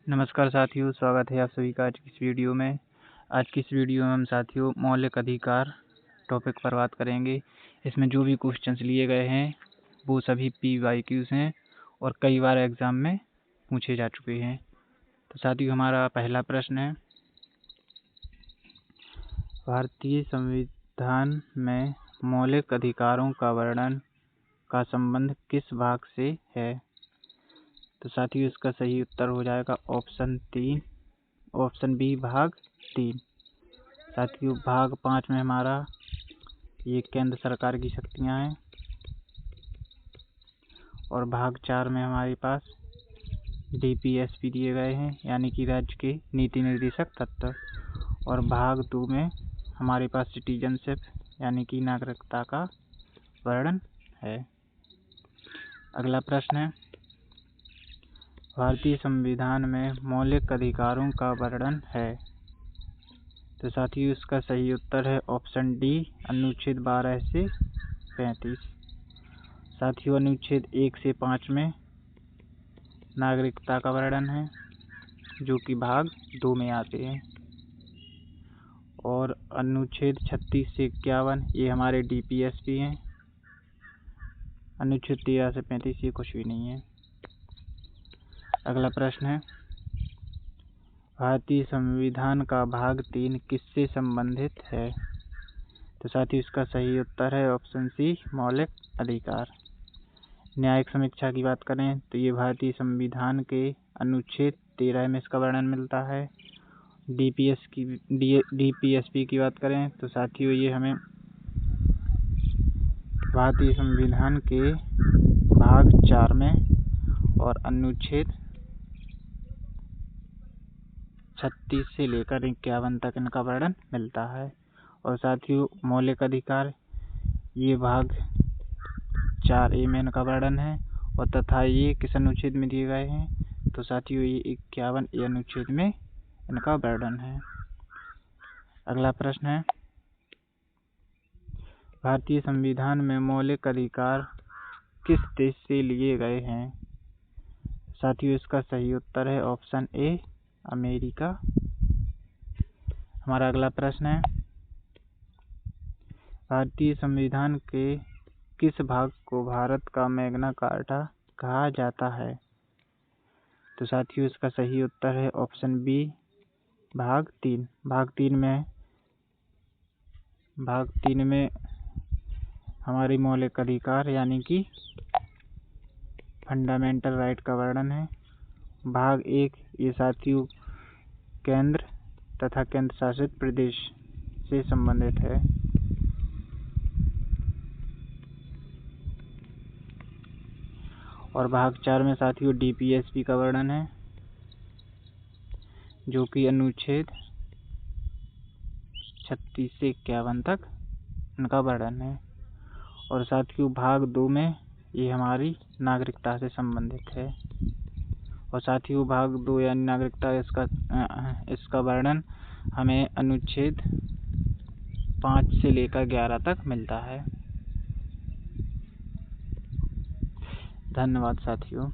नमस्कार साथियों, स्वागत है आप सभी का आज की इस वीडियो में। आज की इस वीडियो में हम साथियों मौलिक अधिकार टॉपिक पर बात करेंगे। इसमें जो भी क्वेश्चंस लिए गए हैं वो सभी PYQs हैं और कई बार एग्ज़ाम में पूछे जा चुके हैं। तो साथियों हमारा पहला प्रश्न है, भारतीय संविधान में मौलिक अधिकारों का वर्णन का संबंध किस भाग से है? तो साथियों इसका सही उत्तर हो जाएगा ऑप्शन बी भाग 3। साथियों भाग 5 में हमारा ये केंद्र सरकार की शक्तियां हैं और भाग 4 में हमारे पास DPSP दिए गए हैं यानी कि राज्य के नीति निर्देशक तत्व, और भाग 2 में हमारे पास सिटीजनशिप यानी कि नागरिकता का वर्णन है। अगला प्रश्न है, भारतीय संविधान में मौलिक अधिकारों का वर्णन है। तो साथियों इसका सही उत्तर है ऑप्शन डी अनुच्छेद 12 से 35। साथियों अनुच्छेद 1 से 5 में नागरिकता का वर्णन है जो कि भाग 2 में आते हैं, और अनुच्छेद 36 से 51 ये हमारे DPSP हैं। अनुच्छेद 13 से 35 ये कुछ भी नहीं है। अगला प्रश्न है, भारतीय संविधान का भाग 3 किससे संबंधित है? तो साथियों इसका सही उत्तर है ऑप्शन सी मौलिक अधिकार। न्यायिक समीक्षा की बात करें तो ये भारतीय संविधान के अनुच्छेद 13 में इसका वर्णन मिलता है। DPSP की बात करें तो साथियों ये हमें भारतीय संविधान के भाग 4 में और अनुच्छेद 36 से लेकर 51 तक इनका वर्णन मिलता है। और साथियों मौलिक अधिकार ये भाग 4A में इनका वर्णन है, और तथा ये किस अनुच्छेद में दिए गए हैं? तो साथियों ये 51A अनुच्छेद में इनका वर्णन है। अगला प्रश्न है, भारतीय संविधान में मौलिक अधिकार किस देश से लिए गए हैं? साथियों इसका सही उत्तर है ऑप्शन ए अमेरिका। हमारा अगला प्रश्न है, भारतीय संविधान के किस भाग को भारत का मैग्ना कार्टा कहा जाता है? तो साथियों इसका सही उत्तर है ऑप्शन बी भाग 3। भाग 3 में हमारी मौलिक अधिकार यानी कि फंडामेंटल राइट का वर्णन है। भाग 1 ये साथियों केंद्र तथा केंद्र शासित प्रदेश से संबंधित है। और भाग 4 में साथियों DPSP का वर्णन है जो कि अनुच्छेद 36 से 51 तक इनका वर्णन है। और साथियों भाग 2 में ये हमारी नागरिकता से संबंधित है। और साथियों भाग 2 यानी नागरिकता इसका वर्णन हमें अनुच्छेद 5 से लेकर 11 तक मिलता है। धन्यवाद साथियों।